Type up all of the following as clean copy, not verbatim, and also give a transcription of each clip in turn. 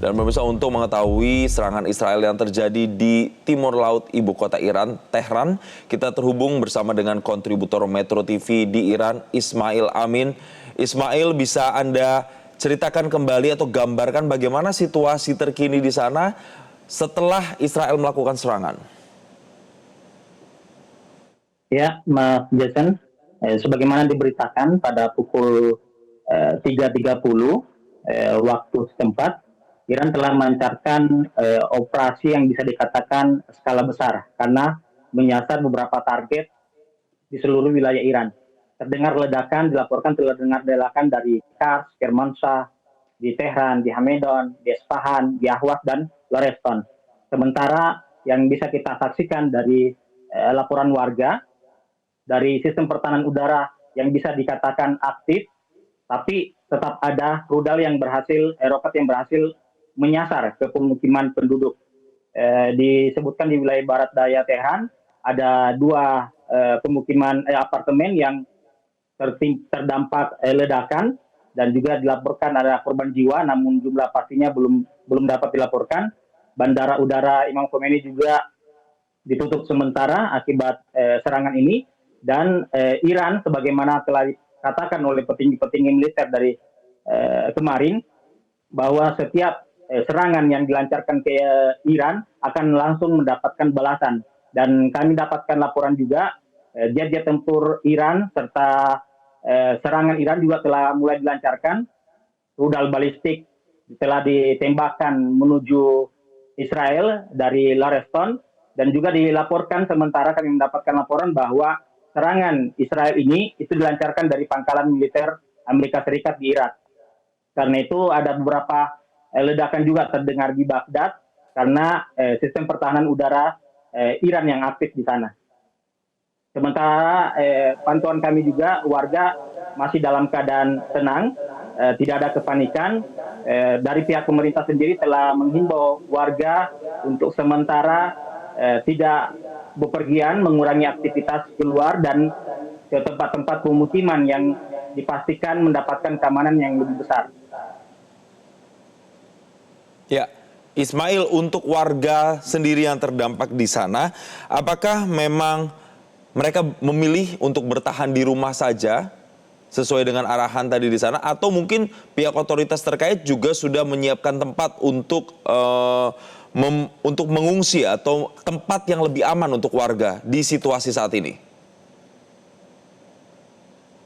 Dan pemirsa, untuk mengetahui serangan Israel yang terjadi di timur laut ibu kota Iran, Tehran, kita terhubung bersama dengan kontributor Metro TV di Iran, Ismail Amin. Ismail, bisa Anda ceritakan kembali atau gambarkan bagaimana situasi terkini di sana setelah Israel melakukan serangan? Ya, Mas Jason, sebagaimana diberitakan pada pukul 3.30 waktu setempat, Iran telah melancarkan operasi yang bisa dikatakan skala besar karena menyasar beberapa target di seluruh wilayah Iran. Terdengar ledakan, dilaporkan terdengar ledakan dari Kars, Kermanshah, di Tehran, di Hamedon, di Isfahan, di Ahwaz, dan Loreston. Sementara yang bisa kita saksikan dari laporan warga, dari sistem pertahanan udara yang bisa dikatakan aktif, tapi tetap ada rudal yang berhasil, roket yang berhasil menyasar ke pemukiman penduduk. Disebutkan di wilayah barat daya Tehran ada dua pemukiman apartemen yang terdampak ledakan, dan juga dilaporkan ada korban jiwa, namun jumlah pastinya belum dapat dilaporkan. Bandara udara Imam Khomeini juga ditutup sementara akibat serangan ini, dan Iran sebagaimana telah dikatakan oleh petinggi-petinggi militer dari kemarin bahwa setiap serangan yang dilancarkan ke Iran akan langsung mendapatkan balasan. Dan kami dapatkan laporan juga jet-jet tempur Iran serta serangan Iran juga telah mulai dilancarkan. Rudal balistik telah ditembakkan menuju Israel dari Loreston, dan juga dilaporkan sementara kami mendapatkan laporan bahwa serangan Israel ini itu dilancarkan dari pangkalan militer Amerika Serikat di Irak. Karena itu ada beberapa ledakan juga terdengar di Baghdad karena sistem pertahanan udara Iran yang aktif di sana. Sementara pantauan kami juga warga masih dalam keadaan tenang, tidak ada kepanikan. Dari pihak pemerintah sendiri telah menghimbau warga untuk sementara tidak bepergian, mengurangi aktivitas keluar dan ke tempat-tempat pemukiman yang dipastikan mendapatkan keamanan yang lebih besar. Ya, Ismail, untuk warga sendiri yang terdampak di sana, apakah memang mereka memilih untuk bertahan di rumah saja sesuai dengan arahan tadi di sana, atau mungkin pihak otoritas terkait juga sudah menyiapkan tempat untuk mengungsi atau tempat yang lebih aman untuk warga di situasi saat ini?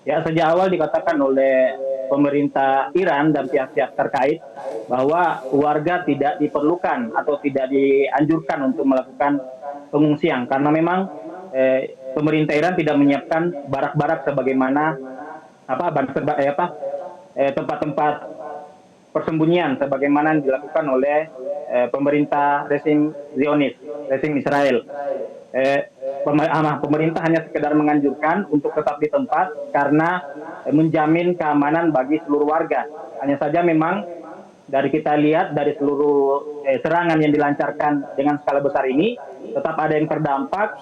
Ya, sejak awal dikatakan oleh pemerintah Iran dan pihak-pihak terkait bahwa warga tidak diperlukan atau tidak dianjurkan untuk melakukan pengungsian karena memang pemerintah Iran tidak menyiapkan barak-barak sebagaimana tempat-tempat persembunyian sebagaimana yang dilakukan oleh pemerintah rezim Zionis, rezim Israel. Pemerintah hanya sekedar menganjurkan untuk tetap di tempat karena menjamin keamanan bagi seluruh warga. Hanya saja memang dari kita lihat dari seluruh serangan yang dilancarkan dengan skala besar ini, tetap ada yang terdampak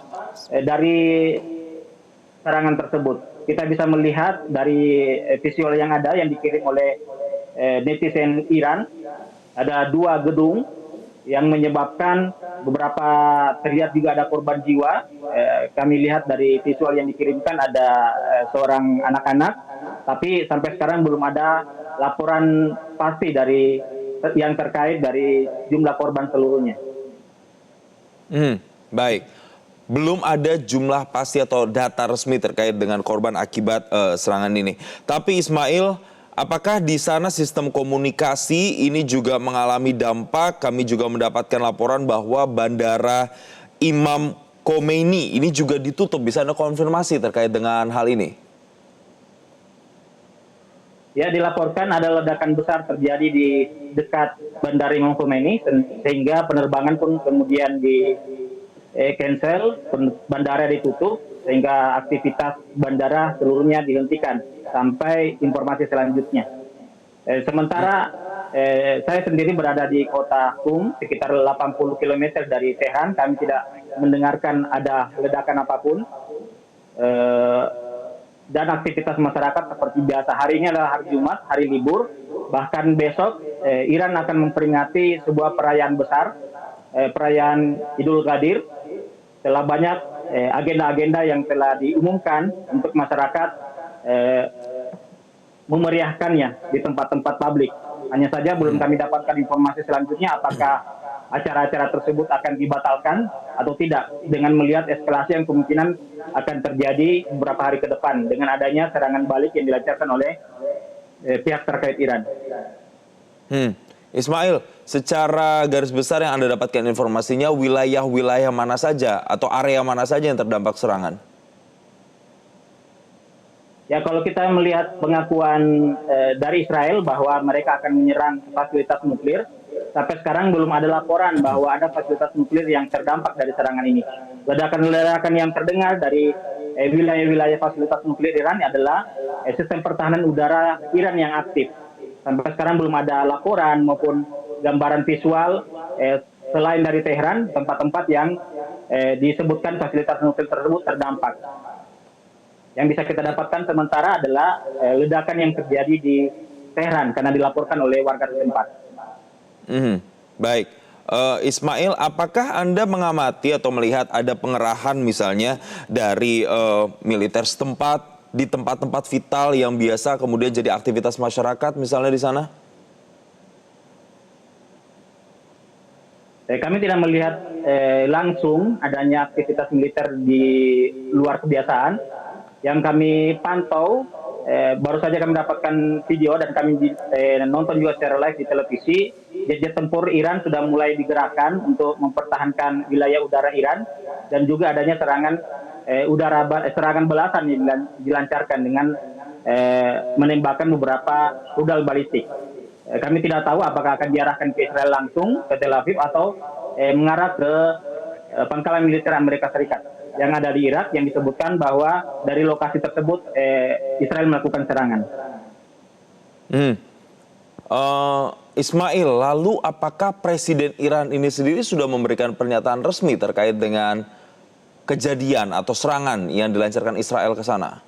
dari serangan tersebut. Kita bisa melihat dari visual yang ada yang dikirim oleh netizen Iran, ada dua gedung yang menyebabkan beberapa terlihat juga ada korban jiwa. Kami lihat dari visual yang dikirimkan ada seorang anak-anak, tapi sampai sekarang belum ada laporan pasti dari yang terkait dari jumlah korban seluruhnya. Baik, belum ada jumlah pasti atau data resmi terkait dengan korban akibat serangan ini. Tapi Ismail, apakah di sana sistem komunikasi ini juga mengalami dampak? Kami juga mendapatkan laporan bahwa bandara Imam Khomeini ini juga ditutup. Bisa Anda konfirmasi terkait dengan hal ini? Ya, dilaporkan ada ledakan besar terjadi di dekat bandara Imam Khomeini sehingga penerbangan pun kemudian di cancel, bandara ditutup sehingga aktivitas bandara seluruhnya dihentikan sampai informasi selanjutnya. Sementara saya sendiri berada di kota Qum, sekitar 80 km dari Tehran. Kami tidak mendengarkan ada ledakan apapun. Dan aktivitas masyarakat seperti biasa. Hari ini adalah hari Jumat, hari libur. Bahkan besok Iran akan memperingati sebuah perayaan besar, perayaan Idul Qadir. Telah banyak agenda-agenda yang telah diumumkan untuk masyarakat memeriahkannya di tempat-tempat publik. Hanya saja belum kami dapatkan informasi selanjutnya apakah acara-acara tersebut akan dibatalkan atau tidak, dengan melihat eskalasi yang kemungkinan akan terjadi beberapa hari ke depan dengan adanya serangan balik yang dilancarkan oleh pihak terkait Iran. Ismail, secara garis besar yang Anda dapatkan informasinya, wilayah-wilayah mana saja atau area mana saja yang terdampak serangan? Ya, kalau kita melihat pengakuan dari Israel bahwa mereka akan menyerang fasilitas nuklir, sampai sekarang belum ada laporan bahwa ada fasilitas nuklir yang terdampak dari serangan ini. Ledakan-ledakan yang terdengar dari wilayah-wilayah fasilitas nuklir Iran adalah sistem pertahanan udara Iran yang aktif. Sampai sekarang belum ada laporan maupun gambaran visual selain dari Tehran, tempat-tempat yang disebutkan fasilitas nuklir tersebut terdampak. Yang bisa kita dapatkan sementara adalah ledakan yang terjadi di Tehran karena dilaporkan oleh warga setempat. Baik, Ismail, apakah Anda mengamati atau melihat ada pengerahan misalnya dari militer setempat di tempat-tempat vital yang biasa kemudian jadi aktivitas masyarakat misalnya di sana? Kami tidak melihat langsung adanya aktivitas militer di luar kebiasaan. Yang kami pantau, baru saja kami dapatkan video dan kami nonton juga secara live di televisi, jet-jet tempur Iran sudah mulai digerakkan untuk mempertahankan wilayah udara Iran, dan juga adanya serangan belasan yang dilancarkan dengan menembakkan beberapa rudal balistik. Kami tidak tahu apakah akan diarahkan ke Israel langsung, ke Tel Aviv, atau mengarah ke pangkalan militer Amerika Serikat yang ada di Irak, yang disebutkan bahwa dari lokasi tersebut Israel melakukan serangan. Ismail, lalu apakah Presiden Iran ini sendiri sudah memberikan pernyataan resmi terkait dengan kejadian atau serangan yang dilancarkan Israel ke sana?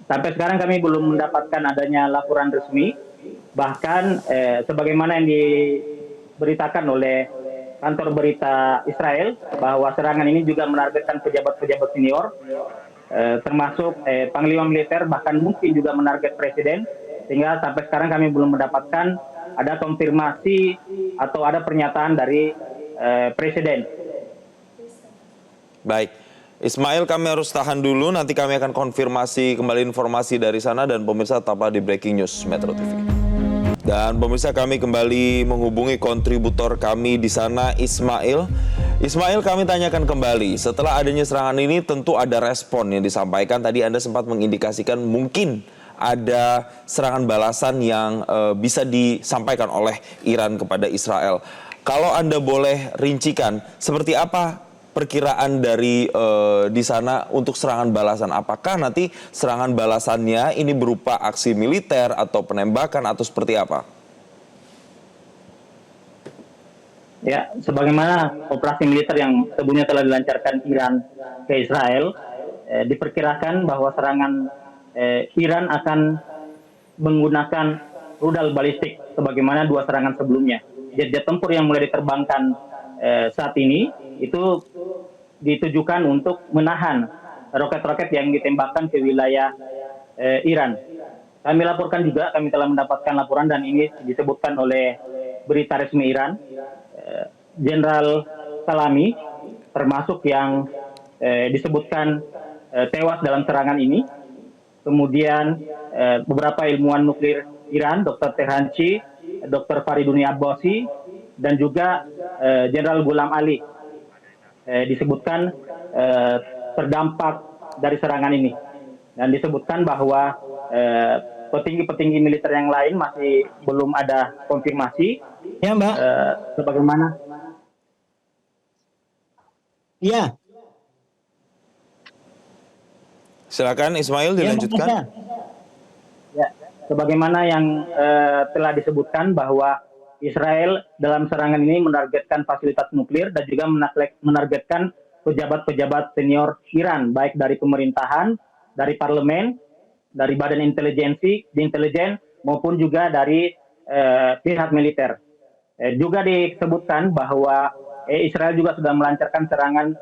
Sampai sekarang kami belum mendapatkan adanya laporan resmi. Bahkan sebagaimana yang diberitakan oleh kantor berita Israel, bahwa serangan ini juga menargetkan pejabat-pejabat senior, termasuk panglima militer, bahkan mungkin juga menarget presiden, sehingga sampai sekarang kami belum mendapatkan ada konfirmasi atau ada pernyataan dari presiden. Baik, Ismail, kami harus tahan dulu, nanti kami akan konfirmasi kembali informasi dari sana, dan pemirsa tetaplah di Breaking News Metro TV. Dan pemirsa, kami kembali menghubungi kontributor kami di sana, Ismail. Ismail, kami tanyakan kembali, setelah adanya serangan ini tentu ada respon yang disampaikan. Tadi Anda sempat mengindikasikan mungkin ada serangan balasan yang bisa disampaikan oleh Iran kepada Israel. Kalau Anda boleh rincikan, seperti apa perkiraan dari di sana untuk serangan balasan? Apakah nanti serangan balasannya ini berupa aksi militer atau penembakan atau seperti apa? Ya, sebagaimana operasi militer yang sebelumnya telah dilancarkan Iran ke Israel, diperkirakan bahwa serangan Iran akan menggunakan rudal balistik sebagaimana dua serangan sebelumnya. Jet-jet tempur yang mulai diterbangkan saat ini itu ditujukan untuk menahan roket-roket yang ditembakkan ke wilayah Iran. Kami laporkan juga, kami telah mendapatkan laporan dan ini disebutkan oleh berita resmi Iran, Jenderal Salami termasuk yang disebutkan tewas dalam serangan ini. Kemudian beberapa ilmuwan nuklir Iran, Dr. Tehranci, Dr. Fariduni Abbasi, dan juga Jenderal Ghulam Ali disebutkan terdampak dari serangan ini. Dan disebutkan bahwa petinggi-petinggi militer yang lain masih belum ada konfirmasi. Ya, Mbak. Sebagaimana? Iya. Silakan Ismail, dilanjutkan. Ya, sebagaimana yang telah disebutkan bahwa Israel dalam serangan ini menargetkan fasilitas nuklir dan juga menargetkan pejabat-pejabat senior Iran, baik dari pemerintahan, dari parlemen, dari badan intelijen maupun juga dari pihak militer. Juga disebutkan bahwa Israel juga sudah melancarkan serangan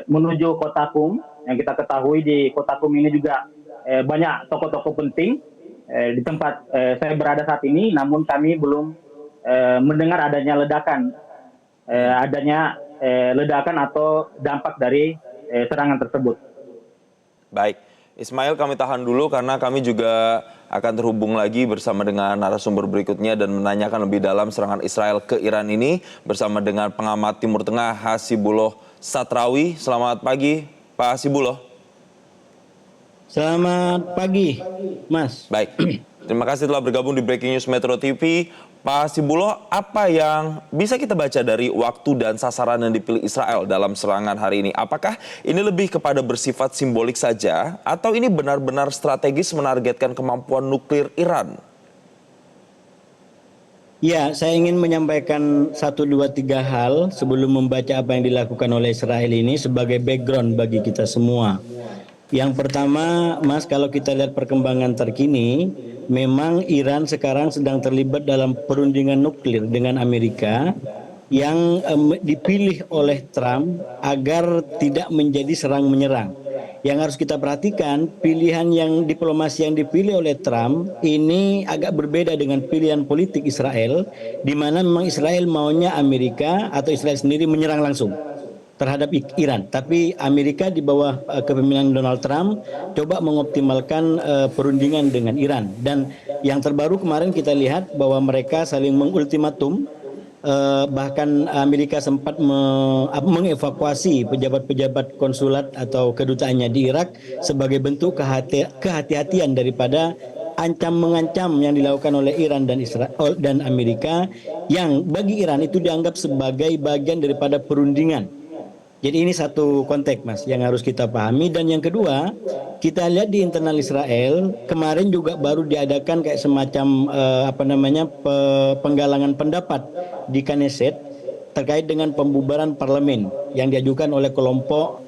menuju kota Qum. Yang kita ketahui di kota Qum ini juga banyak tokoh-tokoh penting di tempat saya berada saat ini, namun kami belum mendengar adanya ledakan atau dampak dari serangan tersebut. Baik, Ismail kami tahan dulu karena kami juga akan terhubung lagi bersama dengan narasumber berikutnya dan menanyakan lebih dalam serangan Israel ke Iran ini bersama dengan pengamat Timur Tengah Hasibullah Satrawi. Selamat pagi, Pak Hasibullah. Selamat pagi, Mas. Baik, terima kasih telah bergabung di Breaking News Metro TV. Pak Hasibullah, apa yang bisa kita baca dari waktu dan sasaran yang dipilih Israel dalam serangan hari ini? Apakah ini lebih kepada bersifat simbolik saja atau ini benar-benar strategis menargetkan kemampuan nuklir Iran? Ya, saya ingin menyampaikan 1, 2, 3 hal sebelum membaca apa yang dilakukan oleh Israel ini sebagai background bagi kita semua. Yang pertama, Mas, kalau kita lihat perkembangan terkini, memang Iran sekarang sedang terlibat dalam perundingan nuklir dengan Amerika yang dipilih oleh Trump agar tidak menjadi serang menyerang. Yang harus kita perhatikan, pilihan yang diplomasi yang dipilih oleh Trump ini agak berbeda dengan pilihan politik Israel, di mana memang Israel maunya Amerika atau Israel sendiri menyerang langsung terhadap Iran. Tapi Amerika di bawah kepemimpinan Donald Trump coba mengoptimalkan perundingan dengan Iran. Dan yang terbaru kemarin kita lihat bahwa mereka saling mengultimatum, bahkan Amerika sempat mengevakuasi pejabat-pejabat konsulat atau kedutaannya di Irak sebagai bentuk kehati-hatian daripada ancam-mengancam yang dilakukan oleh Iran dan Israel dan Amerika, yang bagi Iran itu dianggap sebagai bagian daripada perundingan. Jadi ini satu konteks, Mas, yang harus kita pahami. Dan yang kedua, kita lihat di internal Israel kemarin juga baru diadakan kayak semacam penggalangan pendapat di Knesset terkait dengan pembubaran parlemen yang diajukan oleh kelompok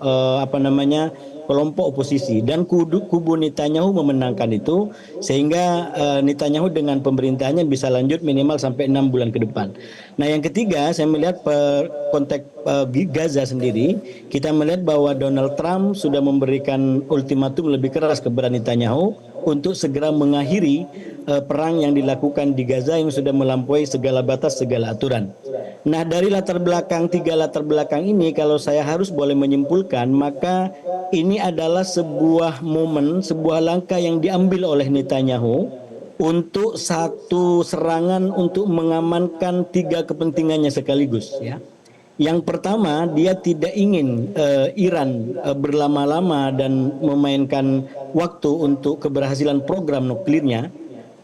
kelompok oposisi, dan kubu Netanyahu memenangkan itu sehingga Netanyahu dengan pemerintahnya bisa lanjut minimal sampai 6 bulan ke depan. Nah, yang ketiga, saya melihat konteks Gaza sendiri, kita melihat bahwa Donald Trump sudah memberikan ultimatum lebih keras kepada Netanyahu untuk segera mengakhiri perang yang dilakukan di Gaza yang sudah melampaui segala batas, segala aturan. Nah, dari tiga latar belakang ini, kalau saya harus boleh menyimpulkan, maka ini adalah sebuah momen, sebuah langkah yang diambil oleh Netanyahu untuk satu serangan untuk mengamankan 3 kepentingannya sekaligus, ya. Yang pertama, dia tidak ingin Iran berlama-lama dan memainkan waktu untuk keberhasilan program nuklirnya.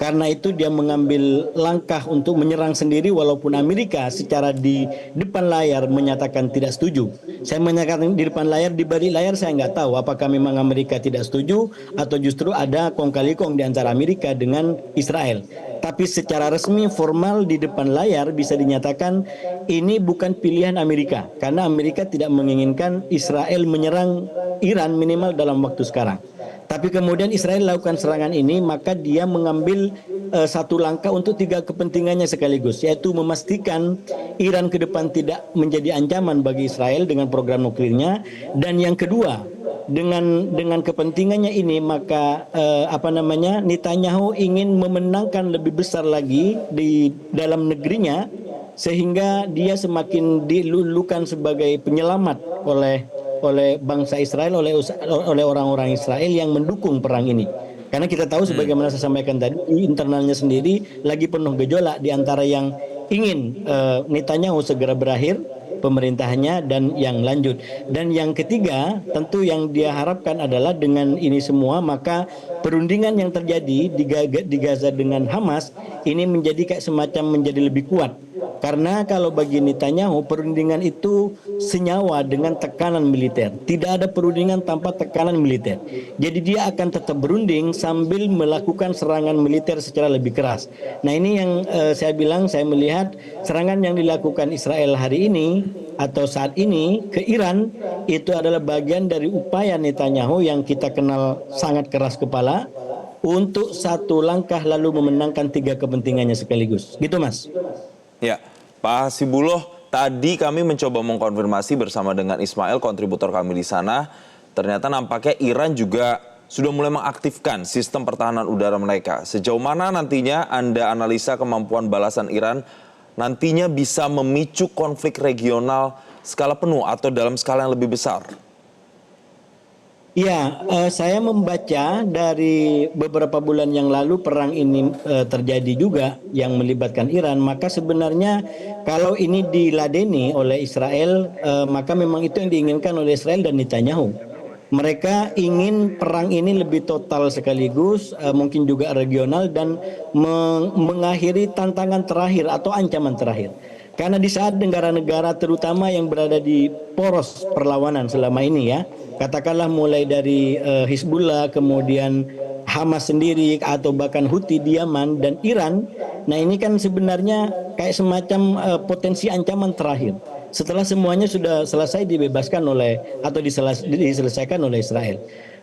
Karena itu dia mengambil langkah untuk menyerang sendiri, walaupun Amerika secara di depan layar menyatakan tidak setuju. Saya menyatakan di depan layar, di balik layar saya nggak tahu apakah memang Amerika tidak setuju atau justru ada kong kali kong di antara Amerika dengan Israel. Tapi secara resmi formal di depan layar bisa dinyatakan ini bukan pilihan Amerika, karena Amerika tidak menginginkan Israel menyerang Iran minimal dalam waktu sekarang. Tapi kemudian Israel lakukan serangan ini, maka dia mengambil satu langkah untuk 3 kepentingannya sekaligus, yaitu memastikan Iran ke depan tidak menjadi ancaman bagi Israel dengan program nuklirnya, dan yang kedua, dengan kepentingannya ini maka Netanyahu ingin memenangkan lebih besar lagi di dalam negerinya, sehingga dia semakin dilulukan sebagai penyelamat oleh bangsa Israel, oleh orang-orang Israel yang mendukung perang ini. Karena kita tahu sebagaimana saya sampaikan tadi, internalnya sendiri lagi penuh gejolak di antara yang ingin Netanyahu segera berakhir pemerintahnya dan yang lanjut. Dan yang ketiga, tentu yang dia harapkan adalah dengan ini semua maka perundingan yang terjadi di Gaza dengan Hamas ini menjadi kayak semacam menjadi lebih kuat. Karena kalau bagi Netanyahu perundingan itu senyawa dengan tekanan militer. Tidak ada perundingan tanpa tekanan militer. Jadi dia akan tetap berunding sambil melakukan serangan militer secara lebih keras. Nah, ini yang saya melihat serangan yang dilakukan Israel hari ini atau saat ini ke Iran itu adalah bagian dari upaya Netanyahu yang kita kenal sangat keras kepala untuk satu langkah lalu memenangkan tiga kepentingannya sekaligus. Gitu Mas. Ya, Pak Hasibuloh, tadi kami mencoba mengkonfirmasi bersama dengan Ismail, kontributor kami di sana. Ternyata nampaknya Iran juga sudah mulai mengaktifkan sistem pertahanan udara mereka. Sejauh mana nantinya Anda analisa kemampuan balasan Iran nantinya bisa memicu konflik regional skala penuh atau dalam skala yang lebih besar? Ya, saya membaca dari beberapa bulan yang lalu perang ini terjadi juga yang melibatkan Iran. Maka sebenarnya kalau ini diladeni oleh Israel, maka memang itu yang diinginkan oleh Israel dan Netanyahu. Mereka ingin perang ini lebih total sekaligus, mungkin juga regional dan mengakhiri tantangan terakhir atau ancaman terakhir. Karena di saat negara-negara terutama yang berada di poros perlawanan selama ini ya, katakanlah mulai dari Hizbullah, kemudian Hamas sendiri atau bahkan Houthi di Yaman dan Iran, nah ini kan sebenarnya kayak semacam potensi ancaman terakhir. Setelah semuanya sudah selesai dibebaskan oleh atau diselesaikan oleh Israel.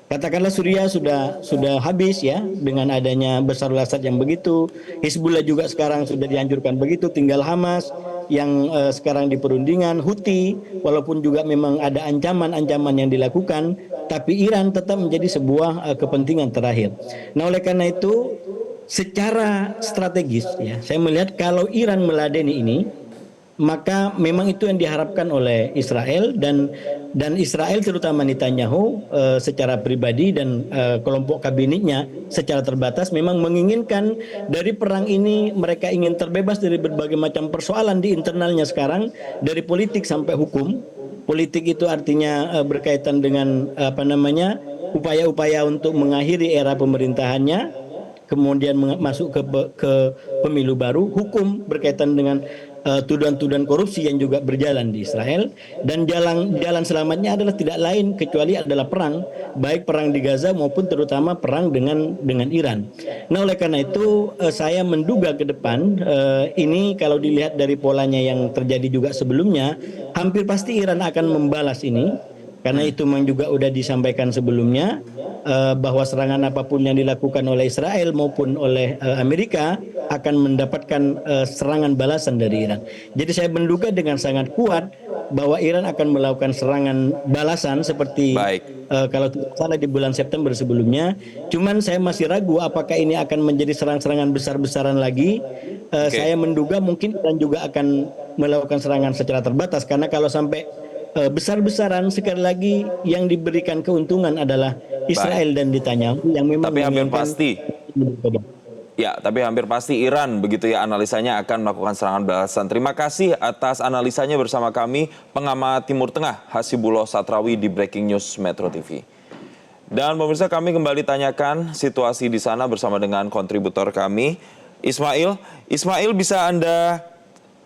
Katakanlah Suriah sudah habis ya dengan adanya Basarul Assad yang begitu, Hizbullah juga sekarang sudah dihancurkan begitu, tinggal Hamas yang sekarang di perundingan, Houthi walaupun juga memang ada ancaman-ancaman yang dilakukan, tapi Iran tetap menjadi sebuah kepentingan terakhir. Nah, oleh karena itu secara strategis ya, saya melihat kalau Iran meladeni ini, maka memang itu yang diharapkan oleh Israel dan Israel terutama Netanyahu secara pribadi dan kelompok kabinetnya secara terbatas memang menginginkan dari perang ini mereka ingin terbebas dari berbagai macam persoalan di internalnya sekarang, dari politik sampai hukum. Politik itu artinya berkaitan dengan upaya-upaya untuk mengakhiri era pemerintahannya, kemudian masuk ke pemilu baru, hukum berkaitan dengan tuduhan-tuduhan korupsi yang juga berjalan di Israel, dan jalan selamatnya adalah tidak lain kecuali adalah perang, baik perang di Gaza maupun terutama perang dengan Iran. Nah, oleh karena itu saya menduga ke depan ini kalau dilihat dari polanya yang terjadi juga sebelumnya, hampir pasti Iran akan membalas ini. Karena itu memang juga sudah disampaikan sebelumnya bahwa serangan apapun yang dilakukan oleh Israel maupun oleh Amerika akan mendapatkan serangan balasan dari Iran. Jadi saya menduga dengan sangat kuat bahwa Iran akan melakukan serangan balasan seperti kalau tidak salah di bulan September sebelumnya. Cuman saya masih ragu apakah ini akan menjadi serangan besar-besaran lagi. Saya menduga mungkin Iran juga akan melakukan serangan secara terbatas, karena kalau sampai besar-besaran sekali lagi yang diberikan keuntungan adalah Israel dan Netanyahu yang memang tapi hampir pasti tapi hampir pasti Iran begitu ya analisanya akan melakukan serangan balasan. Terima kasih atas analisanya bersama kami pengamat Timur Tengah Hasibuloh Satrawi di Breaking News Metro TV. Dan pemirsa, kami kembali tanyakan situasi di sana bersama dengan kontributor kami Ismail. Ismail, bisa Anda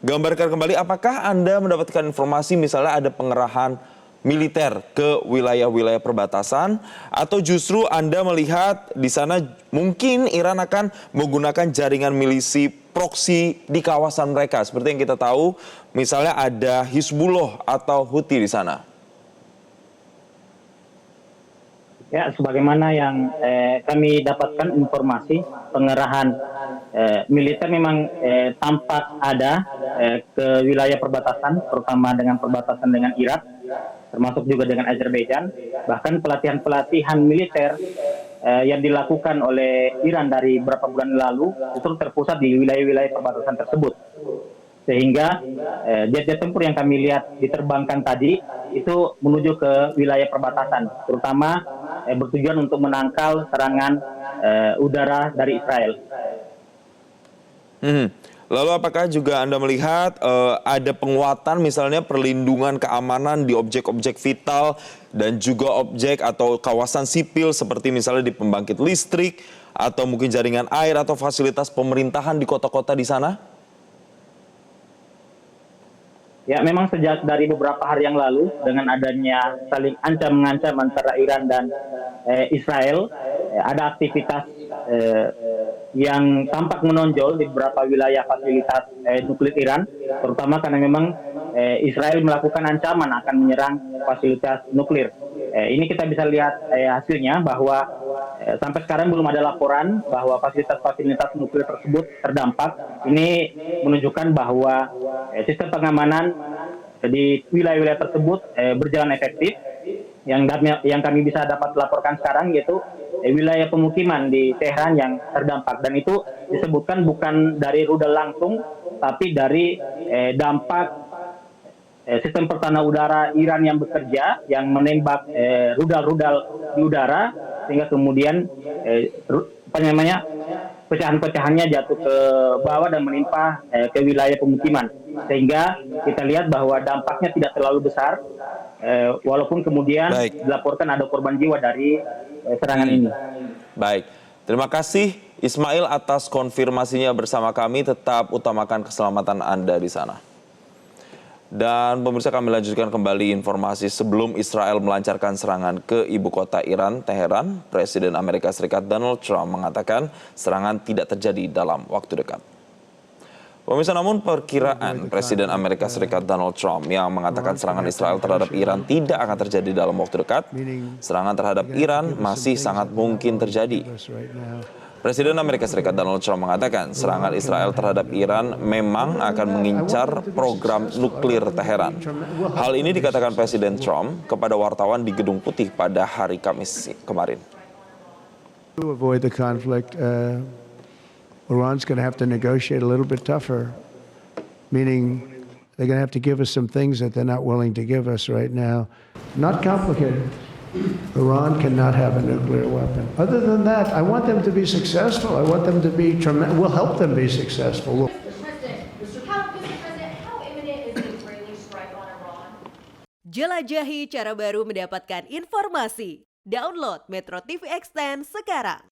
gambarkan kembali apakah Anda mendapatkan informasi misalnya ada pengerahan militer ke wilayah-wilayah perbatasan, atau justru Anda melihat di sana mungkin Iran akan menggunakan jaringan milisi proksi di kawasan mereka seperti yang kita tahu misalnya ada Hizbullah atau Houthi di sana? Ya, sebagaimana yang kami dapatkan informasi pengerahan militer memang tampak ada ke wilayah perbatasan, terutama dengan perbatasan dengan Irak, termasuk juga dengan Azerbaijan. Bahkan pelatihan-pelatihan militer yang dilakukan oleh Iran dari beberapa bulan lalu justru terpusat di wilayah-wilayah perbatasan tersebut. Sehingga jet-jet tempur yang kami lihat diterbangkan tadi itu menuju ke wilayah perbatasan, terutama bertujuan untuk menangkal serangan udara dari Israel. Lalu apakah juga Anda melihat ada penguatan misalnya perlindungan keamanan di objek-objek vital dan juga objek atau kawasan sipil seperti misalnya di pembangkit listrik atau mungkin jaringan air atau fasilitas pemerintahan di kota-kota di sana? Ya, memang sejak dari beberapa hari yang lalu dengan adanya saling ancam-mengancam antara Iran dan Israel, ada aktivitas yang tampak menonjol di beberapa wilayah fasilitas nuklir Iran, terutama karena memang Israel melakukan ancaman akan menyerang fasilitas nuklir. Ini kita bisa lihat hasilnya bahwa Sampai sekarang belum ada laporan bahwa fasilitas-fasilitas nuklir tersebut terdampak. Ini menunjukkan bahwa sistem pengamanan di wilayah-wilayah tersebut berjalan efektif. Yang kami bisa dapat laporkan sekarang yaitu wilayah pemukiman di Tehran yang terdampak, dan itu disebutkan bukan dari rudal langsung tapi dari dampak sistem pertahanan udara Iran yang bekerja, yang menembak rudal-rudal di udara, sehingga kemudian pecahan-pecahannya jatuh ke bawah dan menimpa ke wilayah pemukiman, sehingga kita lihat bahwa dampaknya tidak terlalu besar, walaupun kemudian dilaporkan ada korban jiwa dari serangan ini. Baik, terima kasih Ismail atas konfirmasinya bersama kami. Tetap utamakan keselamatan Anda di sana. Dan pemirsa, kami lanjutkan kembali informasi. Sebelum Israel melancarkan serangan ke ibu kota Iran, Teheran, Presiden Amerika Serikat Donald Trump mengatakan serangan tidak terjadi dalam waktu dekat. Pemirsa, namun perkiraan Presiden Amerika Serikat Donald Trump yang mengatakan serangan Israel terhadap Iran tidak akan terjadi dalam waktu dekat, serangan terhadap Iran masih sangat mungkin terjadi. Presiden Amerika Serikat Donald Trump mengatakan serangan Israel terhadap Iran memang akan mengincar program nuklir Teheran. Hal ini dikatakan Presiden Trump kepada wartawan di Gedung Putih pada hari Kamis kemarin. To avoid the conflict, Iran's going to have to negotiate a little bit tougher, meaning they're going to have to give us some things that they're not willing to give us right now. Not complicated. Iran cannot have a nuclear weapon. Other than that, I want them to be successful. I want them to be tremendous. We'll help them be successful. How imminent is an Israeli strike on Iran? Jelajahi cara baru mendapatkan informasi. Download Metro TV Extend sekarang.